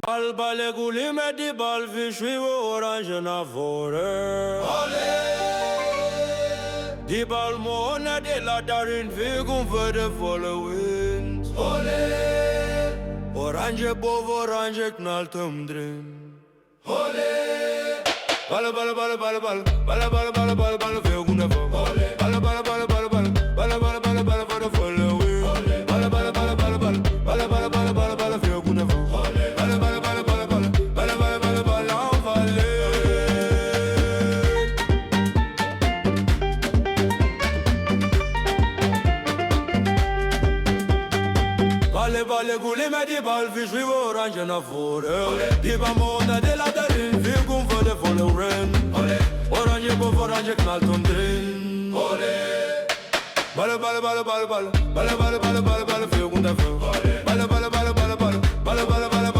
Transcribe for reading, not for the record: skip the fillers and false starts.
Bal bale guli met die balvis, wie we oranje naar voren. Die balmonen die laat daarin vegen voor de volle wind. Oranje boven oranje knalt hem erin. Ballen, ballen, ballen, ballen, ballen, ballen, ballen, ballen, ballen, ballen, veel goede voor. Ballen, ballen, ballen, ballen, ballen, ballen, ballen, ballen, ballen voor de volle wind. Ballen, ballen, ballen, ballen, ballen, ballen, ballen, ballen, ballen, ballen, veel goede voor. Ballen, ballen, ballen, ballen, ballen, ballen, ballen, ballen, ballen, aanvallen. Ballen, ballen, goelie met die balvis, wie we oranje naar voren. Die balmonen die laat erin, vegen voor de volle wind. Oranje boven oranje knalt hem erin. Ballen, ballen, ballen, ballen, ballen, ballen, ballen, ballen, ballen, ballen, veel goede voor. Ballen, ballen, ballen, ballen, ballen, ballen, ballen, ballen,